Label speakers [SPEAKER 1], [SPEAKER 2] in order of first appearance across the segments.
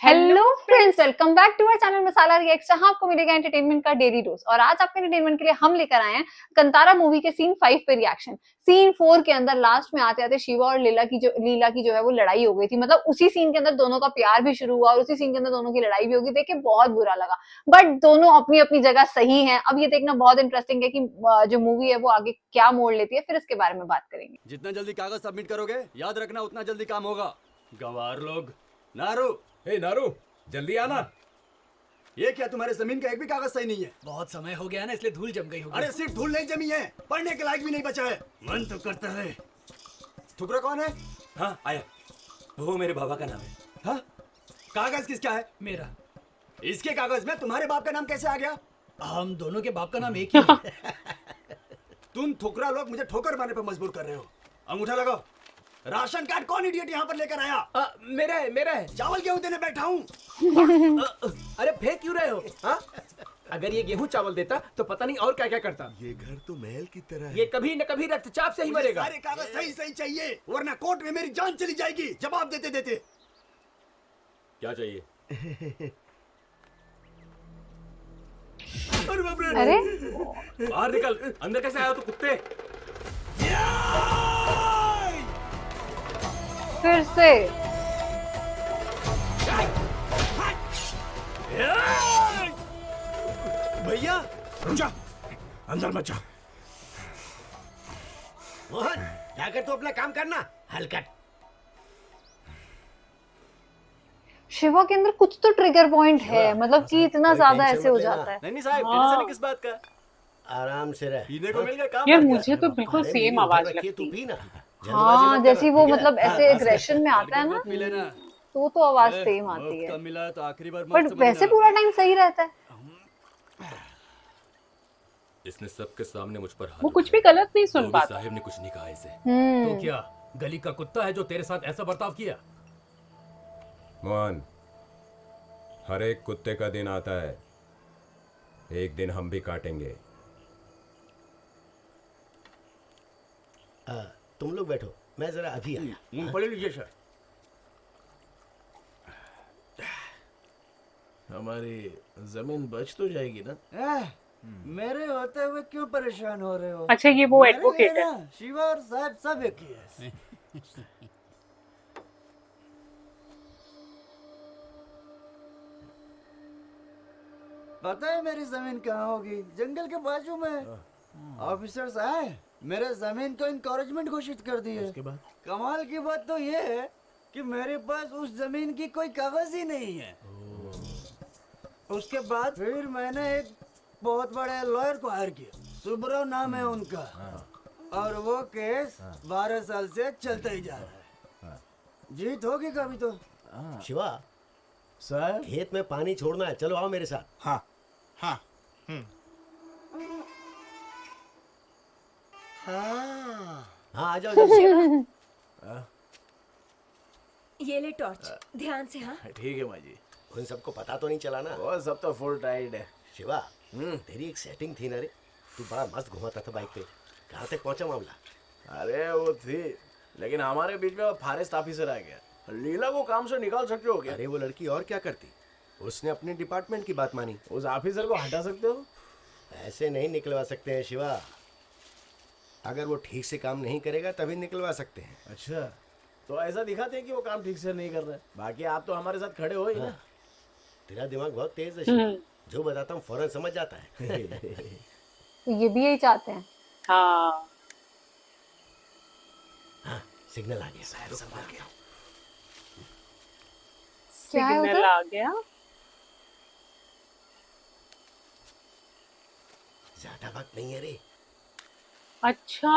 [SPEAKER 1] Hello friends, welcome back to our channel Masala reacts. जहां आपको मिलेगा एंटरटेनमेंट का डेली डोज। और आज आपके एंटरटेनमेंट के लिए हम लेकर आए हैं कंतारा मूवी के सीन 5 पे रिएक्शन। सीन 4 के अंदर लास्ट में आते आते शिवा और लीला की जो है वो लड़ाई हो गई थी। मतलब उसी सीन के अंदर दोनों का प्यार भी शुरू हुआ और उसी सीन के अंदर दोनों की लड़ाई भी होगी। देख के बहुत बुरा लगा, बट दोनों अपनी अपनी जगह सही है। अब ये देखना बहुत इंटरेस्टिंग है कि जो मूवी है वो आगे क्या मोड़ लेती है, फिर इसके बारे में बात करेंगे।
[SPEAKER 2] जितना जल्दी कागज सबमिट करोगे, याद रखना उतना जल्दी काम होगा। गवार लोग। नारू,
[SPEAKER 3] हे नारू, जल्दी आना।
[SPEAKER 2] ये क्या तुम्हारे जमीन का एक भी कागज सही नहीं है?
[SPEAKER 3] बहुत समय हो गया ना, इसलिए धूल जम गई होगी।
[SPEAKER 2] अरे सिर्फ धूल नहीं जमी है, पढ़ने के लायक भी नहीं बचा है। मन तो करता है। ठुकरा कौन है?
[SPEAKER 3] हाँ आया, वो मेरे बाबा का नाम है।
[SPEAKER 2] हाँ? कागज किसका है?
[SPEAKER 3] मेरा।
[SPEAKER 2] इसके कागज में तुम्हारे बाप का नाम कैसे आ गया?
[SPEAKER 3] हम दोनों के बाप का नाम एक ही है।
[SPEAKER 2] तुम ठुकरा लोग मुझे ठोकर मारने पर मजबूर कर रहे हो। अंगूठा लगाओ। राशन कार्ड कौन इडियट यहाँ पर लेकर आया?
[SPEAKER 3] मेरा है, मेरा है।
[SPEAKER 2] चावल गेहूं देने बैठा हूँ।
[SPEAKER 3] अरे फेंक क्यों रहे हो? हाँ? अगर ये गेहूं चावल देता तो पता नहीं और क्या क्या करता।
[SPEAKER 4] ये घर तो महल की तरह है।
[SPEAKER 3] ये कभी न कभी रक्तचाप से ही
[SPEAKER 2] मुझे
[SPEAKER 3] मरेगा।
[SPEAKER 2] सारे कागज सही सही चाहिए, वरना कोर्ट में मेरी जान चली जाएगी जवाब देते देते।
[SPEAKER 3] क्या चाहिए?
[SPEAKER 2] अरे बाप रे।
[SPEAKER 1] अरे
[SPEAKER 3] बाहर निकल, अंदर कैसे आया तू कुत्ते?
[SPEAKER 1] फिर से
[SPEAKER 2] भैया
[SPEAKER 4] जा, अंदर मत जा।
[SPEAKER 2] मोहन, जाकर तो अपना काम करना। हलकट।
[SPEAKER 1] शिवा के अंदर कुछ तो ट्रिगर पॉइंट है, मतलब कि इतना ज्यादा ऐसे हो जाता है।
[SPEAKER 3] नहीं साहब,
[SPEAKER 1] हाँ।
[SPEAKER 3] टेंशन किस बात का?
[SPEAKER 4] आराम से रह।
[SPEAKER 3] पीने को मिल गया, काम
[SPEAKER 5] यार
[SPEAKER 3] कर दिया।
[SPEAKER 5] मुझे तो बिल्कुल
[SPEAKER 4] अरे
[SPEAKER 5] सेम
[SPEAKER 4] मेरी
[SPEAKER 5] आवाज
[SPEAKER 4] उधर रखिए, तू
[SPEAKER 5] लगती
[SPEAKER 4] पी ना।
[SPEAKER 1] हाँ, जैसी वो मतलब ऐसे
[SPEAKER 4] हाँ,
[SPEAKER 1] एग्रेशन में आता है ना,
[SPEAKER 3] पी लेना।
[SPEAKER 1] तो आवाज सेम आती है।
[SPEAKER 2] कब मिला है तो आखिरी बार
[SPEAKER 1] बट वैसे पूरा टाइम सही रहता है।
[SPEAKER 6] इसने सबके सामने मुझ पर हाथ
[SPEAKER 5] वो कुछ भी गलत नहीं सुन
[SPEAKER 6] तो भी
[SPEAKER 5] पाता।
[SPEAKER 6] साहिब ने कुछ नहीं कहा इसे।
[SPEAKER 3] तो क्या गली का कुत्ता है जो तेरे साथ ऐसा बर्ताव किया?
[SPEAKER 7] मोहन, हर एक कुत्ते का दिन आता है, एक दिन हम भी काटेंगे।
[SPEAKER 4] तुम लोग बैठो, मैं जरा अभी आया।
[SPEAKER 3] मूंगफली लीजिए सर।
[SPEAKER 8] हमारी जमीन बच तो जाएगी ना?
[SPEAKER 2] मेरे होते हुए क्यों परेशान हो रहे हो?
[SPEAKER 5] अच्छा, ये वो
[SPEAKER 2] मेरे
[SPEAKER 5] एडवोकेट
[SPEAKER 2] लिए
[SPEAKER 5] है।
[SPEAKER 2] ना, शिवा और साहब सब एक ही है। पता है मेरी जमीन कहाँ होगी? जंगल के बाजू में। ऑफिसर्स आए, मेरे जमीन को इनकॉरेजमेंट घोषित कर दिए।
[SPEAKER 8] उसके बाद?
[SPEAKER 2] कमाल की बात तो ये है कि मेरे पास उस जमीन की कोई कागज ही नहीं है। उसके बाद फिर मैंने एक बहुत बड़े लॉयर को हायर किया। सुब्रो नाम है उनका। और वो केस 12 साल से चलता ही जा रहा है। जीत होगी कभी तो।
[SPEAKER 4] शिवा,
[SPEAKER 8] सर,
[SPEAKER 4] खेत में पानी छोड़ना है, चलो आओ मेरे साथ।
[SPEAKER 8] हाँ हाँ।
[SPEAKER 4] हाँ आ जाओ जल्दी।
[SPEAKER 9] ये ले टॉर्च, ध्यान से। हाँ,
[SPEAKER 8] ठीक है माँ जी।
[SPEAKER 4] उन सबको पता तो नहीं चला ना?
[SPEAKER 8] वो सब तो फुल टाइट है।
[SPEAKER 4] शिवा, तेरी एक सेटिंग थी ना रे, तू बड़ा मस्त घुमाता था बाइक पे। कहाँ तक पहुंचा मामला?
[SPEAKER 8] अरे वो थी, लेकिन हमारे बीच में वो फॉरेस्ट ऑफिसर आ गया। लीला को काम से निकाल सकते हो क्या?
[SPEAKER 4] अरे वो लड़की और क्या करती, उसने अपने डिपार्टमेंट की बात मानी।
[SPEAKER 8] उस ऑफिसर को हटा सकते हो?
[SPEAKER 4] ऐसे नहीं निकलवा सकते हैं शिवा, अगर वो ठीक से काम नहीं करेगा तभी निकलवा सकते हैं।
[SPEAKER 8] अच्छा, तो ऐसा दिखाते हैं कि वो काम ठीक से नहीं कर रहा है। बाकी आप तो हमारे साथ खड़े हो ही ना।
[SPEAKER 4] तेरा दिमाग बहुत तेज है शिवा, जो बताता हूँ फौरन समझ जाता है।
[SPEAKER 1] तो ये भी यही चाहते हैं।
[SPEAKER 5] हाँ,
[SPEAKER 4] हाँ, सिग्नल आ गया। संभाल के आओ।
[SPEAKER 1] क्या है
[SPEAKER 5] सिग्नल
[SPEAKER 1] उधर?
[SPEAKER 5] आ गया।
[SPEAKER 4] ज्यादा वक्त नहीं है रे।
[SPEAKER 5] अच्छा,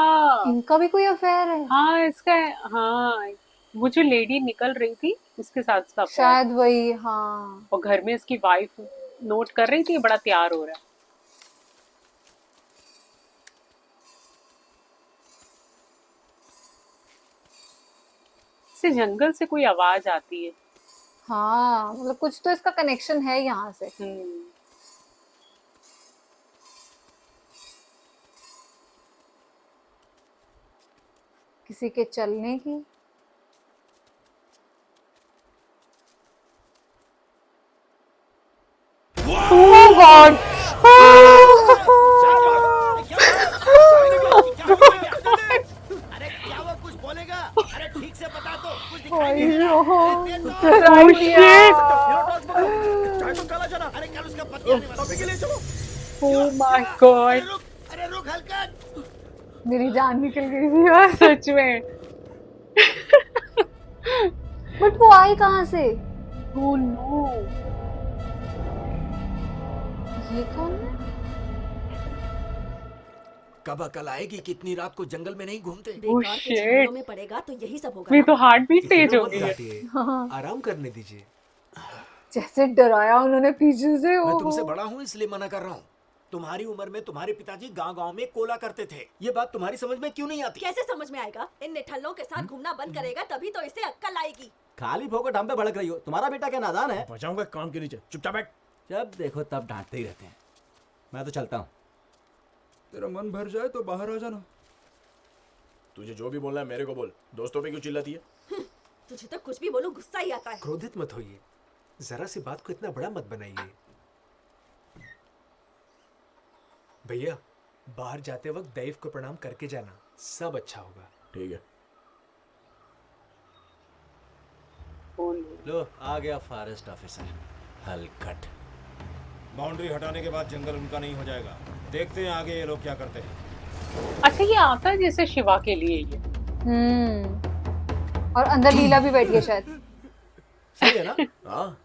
[SPEAKER 1] इनका भी कोई अफेयर है?
[SPEAKER 5] हाँ इसका। हाँ, वो जो लेडी निकल रही थी उसके साथ इसका affair।
[SPEAKER 1] शायद वही। हाँ,
[SPEAKER 5] और घर में इसकी वाइफ नोट कर रही थी, बड़ा तैयार हो रहा है। इसे जंगल से कोई आवाज आती है।
[SPEAKER 1] हाँ, मतलब कुछ तो इसका कनेक्शन है यहाँ से। किसी के चलने की।
[SPEAKER 4] अरे क्या वो कुछ बोलेगा? अरे ठीक से बता तो कुछ
[SPEAKER 5] Oh shit!
[SPEAKER 4] चाय तो काला चना। अरे कल उसका पति आने वाला है। के लिए चलो।
[SPEAKER 5] Oh my god!
[SPEAKER 4] अरे रुक हल्का।
[SPEAKER 1] मेरी जान निकल गई थी यार।
[SPEAKER 5] सच में।
[SPEAKER 1] बट वो आई कहाँ से?
[SPEAKER 5] Oh no!
[SPEAKER 1] ये कौन है?
[SPEAKER 3] कब अकल आएगी कि इतनी रात को जंगल में नहीं घूमते?
[SPEAKER 5] Oh
[SPEAKER 9] बेकार के
[SPEAKER 5] shit!
[SPEAKER 9] झमेलों में पड़ेगा तो यही सब होगा
[SPEAKER 5] मेरी
[SPEAKER 9] ना।
[SPEAKER 5] तो हार्ट बीट तेज
[SPEAKER 3] इतना
[SPEAKER 5] हो
[SPEAKER 3] मत
[SPEAKER 5] गई है।
[SPEAKER 3] डांटिए,
[SPEAKER 1] हाँ,
[SPEAKER 3] आराम करने दीजिए।
[SPEAKER 1] जैसे डराया उन्होंने पीछे से।
[SPEAKER 3] मैं
[SPEAKER 1] ओ
[SPEAKER 3] तुमसे बड़ा हूँ इसलिए मना कर रहा हूँ। तुम्हारी उम्र में तुम्हारे पिताजी गांव-गांव में कोला करते थे। ये बात तुम्हारी समझ में क्यों नहीं आती?
[SPEAKER 9] कैसे समझ में आएगा? इन निठल्लों के साथ घूमना बंद करेगा तभी तो इसे अक्कल आएगी।
[SPEAKER 2] खाली फोकट हम पे भड़क रही हो। तुम्हारा बेटा क्या नादान है?
[SPEAKER 8] बचाऊंगा कान के नीचे, चुपचाप बैठ।
[SPEAKER 2] जब देखो तब डांटते ही रहते हैं। मैं तो चलता हूँ।
[SPEAKER 7] तेरा मन भर जाए तो बाहर आ जाना।
[SPEAKER 8] तुझे जो भी बोलना है मेरे को बोल, दोस्तों पे क्यों चिल्लाती है?
[SPEAKER 9] तुझे तो कुछ भी बोलो गुस्सा ही आता है।
[SPEAKER 3] क्रोधित मत होइए, जरा सी बात को इतना बड़ा मत बनाइए। भैया, बाहर जाते वक्त दैव को प्रणाम करके जाना, सब अच्छा होगा।
[SPEAKER 8] ठीक है।
[SPEAKER 5] Oh no!
[SPEAKER 2] लो आ गया फॉरेस्ट ऑफिसर हलकट।
[SPEAKER 7] बाउंड्री हटाने के बाद जंगल उनका नहीं हो जाएगा। देखते हैं आगे ये लोग क्या करते हैं।
[SPEAKER 5] अच्छा ये आता है जैसे शिवा के लिए ये।
[SPEAKER 1] और अंदर लीला भी बैठी है शायद।
[SPEAKER 8] सही है ना? हाँ।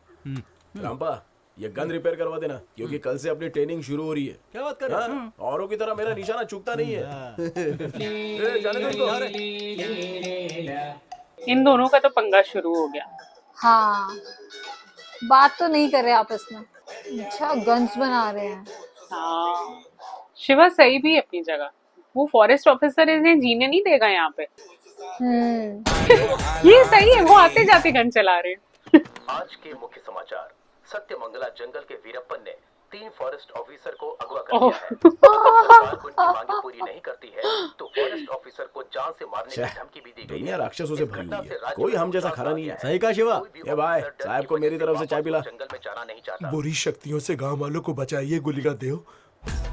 [SPEAKER 8] रामपा, ये गन रिपेयर करवा देना क्योंकि कल से अपनी ट्रेनिंग शुरू हो रही है।
[SPEAKER 2] क्या बात कर रहे हो?
[SPEAKER 8] हाँ, औरों की तरह मेरा निशाना चूकता नहीं है। ए, जाने दो इनको।
[SPEAKER 5] इन दोनों का तो पंगा शुरू हो गया।
[SPEAKER 1] हाँ, बात तो नहीं कर रहे आपस में। अच्छा गन्स बना रहे हैं।
[SPEAKER 5] हाँ, शिवा सही भी है अपनी जगह। वो फॉरेस्ट ऑफिसर इन्हें जीने नहीं देगा यहाँ पे। ये सही है, वो आते जाते गन चला रहे हैं।
[SPEAKER 10] आज के मुख्य समाचार। सत्यमंगला जंगल के वीरप्पन ने 3 फॉरेस्ट ऑफिसर को अगवा कर लिया है। सरकार उनकी मांगे पूरी नहीं करती है तो फॉरेस्ट ऑफिसर को जान से मारने की धमकी भी दी गई
[SPEAKER 8] दुनिया
[SPEAKER 10] है।
[SPEAKER 8] राक्षसों से
[SPEAKER 10] इस
[SPEAKER 8] भरी
[SPEAKER 10] घटना
[SPEAKER 8] हुई
[SPEAKER 10] से
[SPEAKER 8] है।
[SPEAKER 10] राज्य
[SPEAKER 8] कोई
[SPEAKER 10] में
[SPEAKER 8] हम जैसा
[SPEAKER 10] उत्साह
[SPEAKER 8] खरा नहीं है।
[SPEAKER 10] आ
[SPEAKER 2] सही कहा शिवा।
[SPEAKER 10] कोई भी
[SPEAKER 8] ए भाई,
[SPEAKER 10] ऑफिसर डर
[SPEAKER 8] साहब
[SPEAKER 10] की
[SPEAKER 8] को मेरी
[SPEAKER 10] वजह
[SPEAKER 8] तरफ से
[SPEAKER 10] वापस
[SPEAKER 8] चाय पिला।
[SPEAKER 10] जंगल में जाना नहीं चाहता।
[SPEAKER 3] बुरी शक्तियों से गांव वालों को बचाइए गुलिका देव।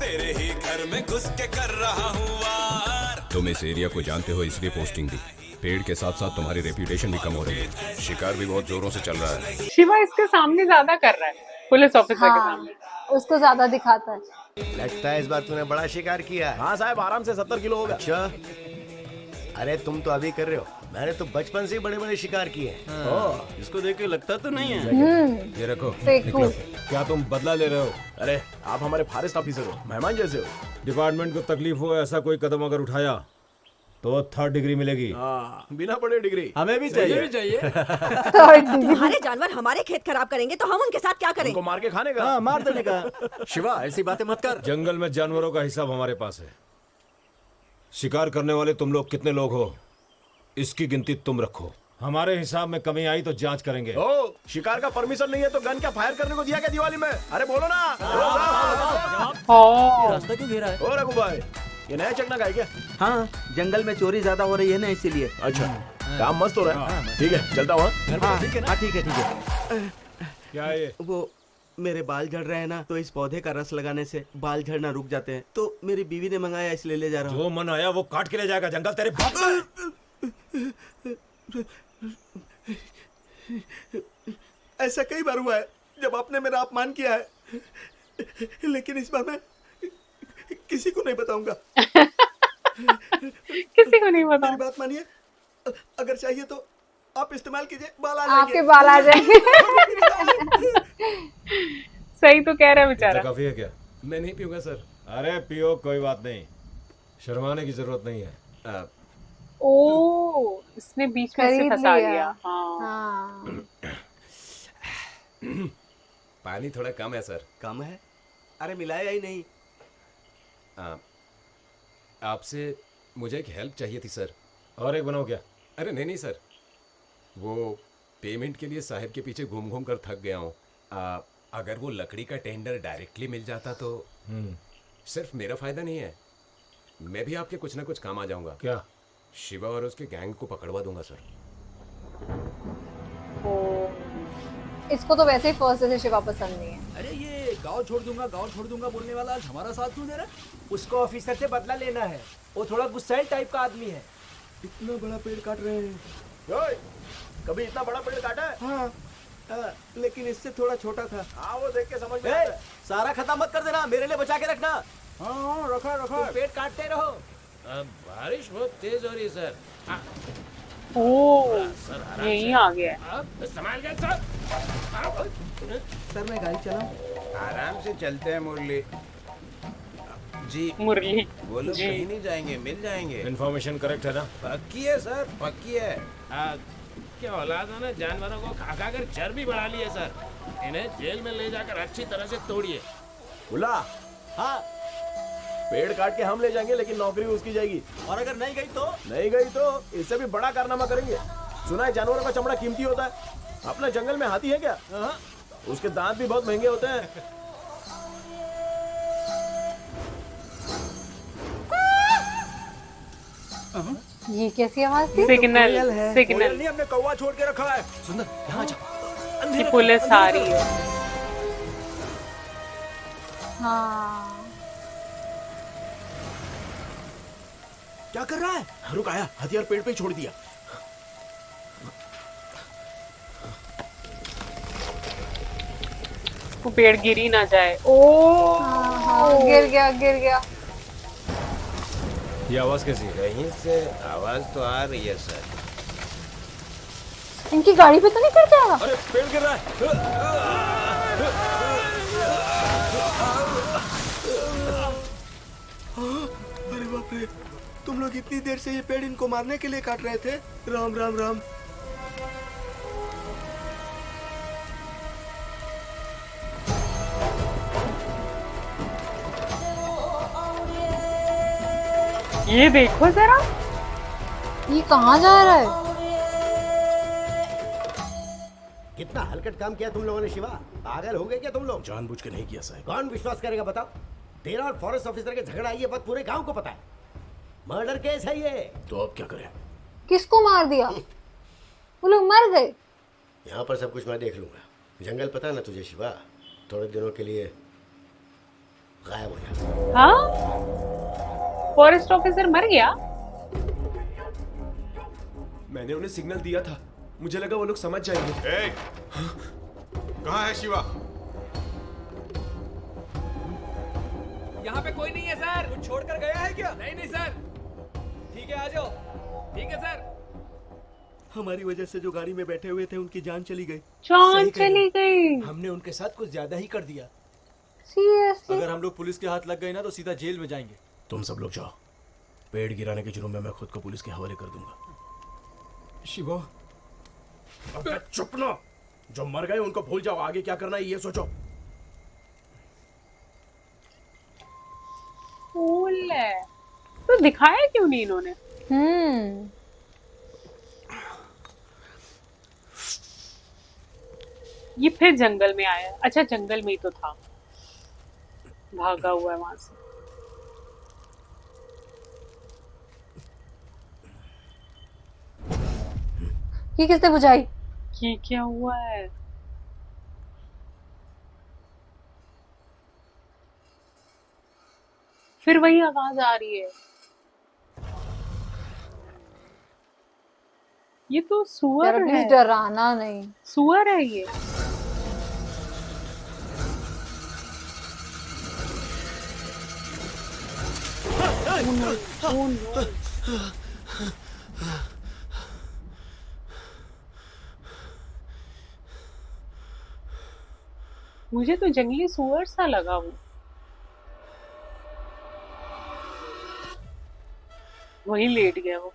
[SPEAKER 7] तेरे ही घर में घुस के कर रहा हूँ वार। तुम इस एरिया को जानते हो इसलिए पोस्टिंग दी। पेड़ के साथ साथ तुम्हारी रेपुटेशन भी कम हो रही है। शिकार भी बहुत जोरों से चल रहा है।
[SPEAKER 5] शिवा इसके सामने ज्यादा कर रहा है, पुलिस ऑफिसर के
[SPEAKER 1] हाँ,
[SPEAKER 5] सामने।
[SPEAKER 1] उसको ज्यादा दिखाता है।
[SPEAKER 4] लगता है इस बार तूने बड़ा शिकार किया है।
[SPEAKER 8] हाँ साहब, आराम से 70 किलो होगा।
[SPEAKER 4] अच्छा, अरे तुम तो अभी कर रहे हो, मैंने तो बचपन से ही बड़े बड़े शिकार किए हैं।
[SPEAKER 2] इसको देख के लगता तो नहीं है।
[SPEAKER 7] ये रखो,
[SPEAKER 1] फेक
[SPEAKER 7] निकलो।
[SPEAKER 1] फूड।
[SPEAKER 7] क्या तुम बदला ले रहे हो?
[SPEAKER 8] अरे आप हमारे फॉरेस्ट ऑफिसर हो, मेहमान जैसे हो।
[SPEAKER 7] डिपार्टमेंट को तकलीफ हो ऐसा कोई कदम अगर उठाया तो 3rd डिग्री मिलेगी।
[SPEAKER 8] हाँ, बिना पढ़े डिग्री।
[SPEAKER 2] हमें भी चाहिए।
[SPEAKER 9] तुम्हारे जानवर हमारे खेत खराब करेंगे तो हम उनके साथ क्या करें?
[SPEAKER 8] उनको मार के खाने का।
[SPEAKER 2] हाँ, मार देने का। शिवा ऐसी बातें मत कर।
[SPEAKER 7] जंगल में जानवरों का हिसाब हमारे पास है। शिकार करने वाले तुम लोग कितने लोग हो इसकी गिनती तुम रखो। हमारे हिसाब में कमी आई तो जांच करेंगे।
[SPEAKER 8] ओ, शिकार का परमिशन नहीं है तो गन क्या फायर करने को दिया क्या दिवाली में? अरे बोलो ना।
[SPEAKER 5] हाँ,
[SPEAKER 2] रास्ता क्यों घेरा है?
[SPEAKER 8] ओ रघु भाई, ये नया चकना का है क्या?
[SPEAKER 2] हाँ, जंगल में चोरी ज्यादा हो रही है ना इसीलिए।
[SPEAKER 8] अच्छा, काम मस्त हो रहा है। ठीक है, चलता हूँ। हाँ?
[SPEAKER 2] ठीक है।
[SPEAKER 7] क्या है ये?
[SPEAKER 11] वो मेरे बाल झड़ रहे हैं ना, तो इस पौधे का रस लगाने से बाल झड़ना रुक जाते हैं। तो मेरी बीवी ने मंगाया इसलिए ले जा रहा हूँ।
[SPEAKER 7] जो मन आया वो काट के ले जाएगा। जंगल तेरे बाप का है।
[SPEAKER 11] ऐसा कई बार हुआ है जब आपने मेरा अपमान किया है, लेकिन इस बार मैं किसी को नहीं बताऊंगा।
[SPEAKER 5] किसी को नहीं
[SPEAKER 11] मेरी
[SPEAKER 5] पता।
[SPEAKER 11] बात मानिए, अगर चाहिए तो आप इस्तेमाल कीजिए, बाल आ
[SPEAKER 1] आपके
[SPEAKER 11] जाएंगे।
[SPEAKER 1] बाल आ जाएंगे।
[SPEAKER 5] सही तो कह रहा है बेचारा।
[SPEAKER 7] काफी है क्या?
[SPEAKER 6] मैं नहीं पीऊंगा सर।
[SPEAKER 7] अरे पियो, कोई बात नहीं, शर्माने की जरूरत नहीं है।
[SPEAKER 5] ओ, इसने बीच में से
[SPEAKER 1] खरीद
[SPEAKER 5] फंसा
[SPEAKER 1] लिया।
[SPEAKER 5] दिया। हाँ,
[SPEAKER 1] हाँ,
[SPEAKER 6] पानी थोड़ा कम है सर।
[SPEAKER 11] कम है? अरे मिलाया ही नहीं।
[SPEAKER 6] आपसे मुझे एक हेल्प चाहिए थी सर।
[SPEAKER 7] और एक बनाओ क्या?
[SPEAKER 6] अरे नहीं सर, वो पेमेंट के लिए साहब के पीछे घूम घूम कर थक गया हूँ। अगर वो लकड़ी का टेंडर डायरेक्टली मिल जाता तो सिर्फ मेरा फायदा नहीं है, मैं भी आपके कुछ ना कुछ काम आ जाऊंगा।
[SPEAKER 7] क्या?
[SPEAKER 6] शिवा और उसके गैंग को पकड़वा दूंगा सर।
[SPEAKER 1] इसको तो वैसे ही फर्स्ट से शिवा पसंद नहीं है।
[SPEAKER 2] अरे ये गांव छोड़ दूंगा बोलने वाला आज हमारा साथ क्यों दे रहा है?
[SPEAKER 3] उसको ऑफिसर से बदला लेना है। वो थोड़ा गुस्सैल टाइप का आदमी है।
[SPEAKER 2] इतना बड़ा पेड़ काट रहे हैं।
[SPEAKER 8] ओए, कभी इतना बड़ा पेड़ काटा है?
[SPEAKER 2] हाँ, लेकिन इससे थोड़ा छोटा था।
[SPEAKER 8] हाँ, वो देख के समझ में आता है।
[SPEAKER 3] सारा खत्म मत कर देना, मेरे लिए बचा के रखना।
[SPEAKER 2] हाँ, रखा
[SPEAKER 3] तुम पेड़ काटते रहो।
[SPEAKER 6] बारिश बहुत तेज हो रही है सर।
[SPEAKER 5] ओ
[SPEAKER 6] सर आराम
[SPEAKER 5] यही
[SPEAKER 6] से।
[SPEAKER 5] आ गया है।
[SPEAKER 6] अब संभाल के सर।
[SPEAKER 2] सर, मैं गाड़ी चलाऊं?
[SPEAKER 6] आराम से चलते हैं मुरली जी।
[SPEAKER 5] मुरली
[SPEAKER 6] वो लोग
[SPEAKER 5] जी।
[SPEAKER 6] कहीं नहीं जाएंगे, मिल जाएंगे।
[SPEAKER 11] इन्फॉर्मेशन करेक्ट है ना?
[SPEAKER 6] पक्की है सर, पक्की है। क्या औलाद है ना, जानवरों को खा खा कर चर्बी बढ़ा ली है सर। इन्हें जेल में ले जाकर अच्छी तरह से तोड़िए।
[SPEAKER 8] बुला।
[SPEAKER 3] हाँ,
[SPEAKER 8] पेड़ काट के हम ले जाएंगे, लेकिन नौकरी उसकी जाएगी।
[SPEAKER 3] और अगर नहीं गई तो?
[SPEAKER 8] नहीं गई तो इससे भी बड़ा कारनामा करेंगे। सुना है जानवरों का चमड़ा कीमती होता है। अपना जंगल में हाथी है क्या?
[SPEAKER 3] हाँ।
[SPEAKER 8] उसके दांत भी बहुत महंगे होते हैं।
[SPEAKER 1] ये कैसी आवाज थी?
[SPEAKER 5] सिग्नल
[SPEAKER 3] कोयल
[SPEAKER 5] सिग्नल
[SPEAKER 3] नहीं, हमने कौवा छोड़ के रखा है। सुंदर, यहाँ जा।
[SPEAKER 5] की पुलिस आ रही है।
[SPEAKER 1] हाँ,
[SPEAKER 3] क्या कर रहा है?
[SPEAKER 8] रुक आया, हथियार पेड़ पे ही छोड़ दिया।
[SPEAKER 5] वो पेड़ गिर ही ना जाए। ओ
[SPEAKER 1] हाँ, गिर गया गिर गया।
[SPEAKER 11] ये आवाज कैसी है?
[SPEAKER 6] कहीं से आवाज तो आ रही है सर।
[SPEAKER 1] इनकी गाड़ी पे तो नहीं गिर जाएगा?
[SPEAKER 8] अरे पेड़ गिर रहा है।
[SPEAKER 11] अरे बाप रे, तुम लोग इतनी देर से ये पेड़ इनको मारने के लिए काट रहे थे? राम राम राम।
[SPEAKER 5] ये देखो जरा,
[SPEAKER 1] ये कहाँ जा रहा है?
[SPEAKER 4] कितना हलकट काम किया तुम लोगों ने शिवा। पागल हो गए क्या तुम लोग?
[SPEAKER 8] जानबूझ के नहीं किया साहब।
[SPEAKER 4] कौन विश्वास करेगा बताओ? तेरा और फॉरेस्ट ऑफिसर के झगड़ा ये बात पूरे गांव को पता है। मर्डर केस है ये।
[SPEAKER 8] तो अब क्या करें?
[SPEAKER 1] किसको मार दिया? वो लोग मर गए।
[SPEAKER 4] यहाँ पर सब कुछ मैं देख लूंगा। जंगल पता है ना तुझे शिवा, थोड़े दिनों के लिए गायब हो जाता।
[SPEAKER 5] हाँ फॉरेस्ट ऑफिसर मर गया।
[SPEAKER 11] मैंने उन्हें सिग्नल दिया था, मुझे लगा वो लोग समझ जाएंगे। कहाँ है शिवा?
[SPEAKER 2] यहाँ पे कोई नहीं है सर। कुछ छोड़ कर गया है क्या? नहीं सर। ठीक है, आ जाओ। ठीक है सर।
[SPEAKER 11] हमारी वजह से जो गाड़ी में बैठे हुए थे उनकी जान चली गई।
[SPEAKER 5] जान चली गई।
[SPEAKER 3] हमने उनके साथ कुछ ज्यादा ही कर दिया।
[SPEAKER 1] सीरियसली?
[SPEAKER 2] अगर हम लोग पुलिस के हाथ लग गए ना तो सीधा जेल में जाएंगे।
[SPEAKER 8] तुम सब लोग जाओ। पेड़ गिराने के जुर्म में मैं खुद को पुलिस के हवाले कर दूंगा।
[SPEAKER 11] शिवा,
[SPEAKER 8] अब चुप ना। जो मर गए उनको भूल जाओ, आगे क्या करना है ये सोचो।
[SPEAKER 5] फूल है तो दिखाया क्यों नहीं इन्होंने? ये फिर जंगल में आया। अच्छा जंगल में ही तो था, भागा हुआ है वहां से।
[SPEAKER 1] ये किसने बुझाई?
[SPEAKER 5] ये क्या हुआ है? फिर वही आवाज आ रही है। ये तो सुअर
[SPEAKER 1] यार
[SPEAKER 5] है।
[SPEAKER 1] प्लीज डराना नहीं।
[SPEAKER 5] सुअर है ये। Oh no. मुझे तो जंगली सुअर सा लगा वो। वही लेट गया वो।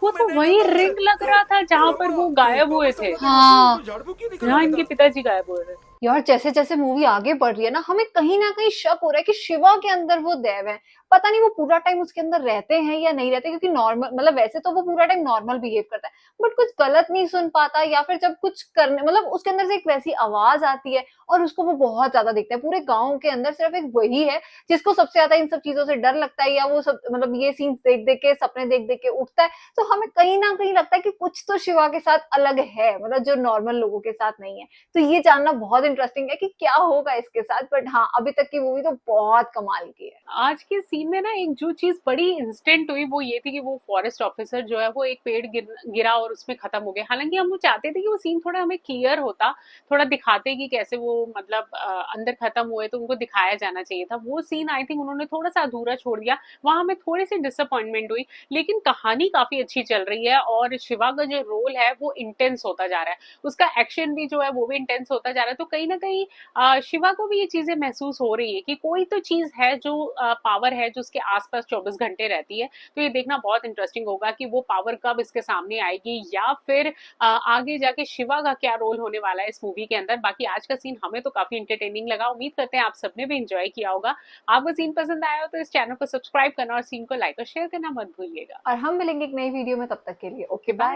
[SPEAKER 5] वो तो वही रिंग लग रहा था जहाँ पर वो गायब हुए थे।
[SPEAKER 1] हाँ,
[SPEAKER 5] जहाँ इनके पिताजी गायब हुए थे।
[SPEAKER 1] यार जैसे जैसे मूवी आगे बढ़ रही है ना, हमें कहीं ना कहीं शक हो रहा है कि शिवा के अंदर वो देव है। पता नहीं वो पूरा टाइम उसके अंदर रहते हैं या नहीं रहते, क्योंकि नॉर्मल मतलब वैसे तो वो पूरा टाइम नॉर्मल बिहेव करता है, बट कुछ गलत नहीं सुन पाता, या फिर जब कुछ करने मतलब उसके अंदर से एक वैसी आवाज आती है और उसको वो बहुत ज्यादा दिखता है। पूरे गांव के अंदर सिर्फ एक वही है जिसको सबसे ज्यादा इन सब चीजों से डर लगता है, या वो सब मतलब ये सीन्स देख देख के, सपने देख देख के उठता है। तो हमें कहीं ना कहीं लगता है कि कुछ तो शिवा के साथ अलग है, मतलब जो नॉर्मल लोगों के साथ नहीं है। तो ये जानना बहुत इंटरेस्टिंग है कि क्या होगा इसके साथ। बट हाँ, अभी तक की मूवी तो बहुत कमाल की है।
[SPEAKER 5] आज के सीन में ना एक जो चीज बड़ी इंस्टेंट हुई वो ये थी कि वो फॉरेस्ट ऑफिसर जो है वो एक पेड़ गिरा और उसमें खत्म हो गया। हालांकि हम वो चाहते थे कि वो सीन थोड़ा हमें क्लियर होता, थोड़ा दिखाते कि कैसे वो मतलब अंदर खत्म हुए, तो उनको दिखाया जाना चाहिए था। वो सीन आई थिंक उन्होंने थोड़ा सा अधूरा छोड़ दिया, वहां हमें थोड़ी सी डिसअपॉइंटमेंट हुई। लेकिन कहानी काफी अच्छी चल रही है और शिवा का जो रोल है वो इंटेंस होता जा रहा है, उसका एक्शन भी जो है वो भी इंटेंस होता जा रहा है। तो कहीं ना कहीं शिवा को भी ये चीजें महसूस हो रही है कि कोई तो चीज है जो पावर है जो उसके आसपास 24 घंटे रहती है। तो ये देखना बहुत इंटरेस्टिंग होगा कि वो पावर कब इसके सामने आएगी, या फिर आगे जाके शिवा का क्या रोल होने वाला है इस मूवी के अंदर। बाकी आज का सीन हमें तो काफी एंटरटेनिंग लगा, उम्मीद करते हैं आप सबने भी एंजॉय किया होगा। आपको सीन पसंद आया हो तो इस चैनल को सब्सक्राइब करना और सीन को लाइक और शेयर करना मत भूलिएगा।
[SPEAKER 1] और हम मिलेंगे एक नई वीडियो में, तब तक के लिए ओके बाय।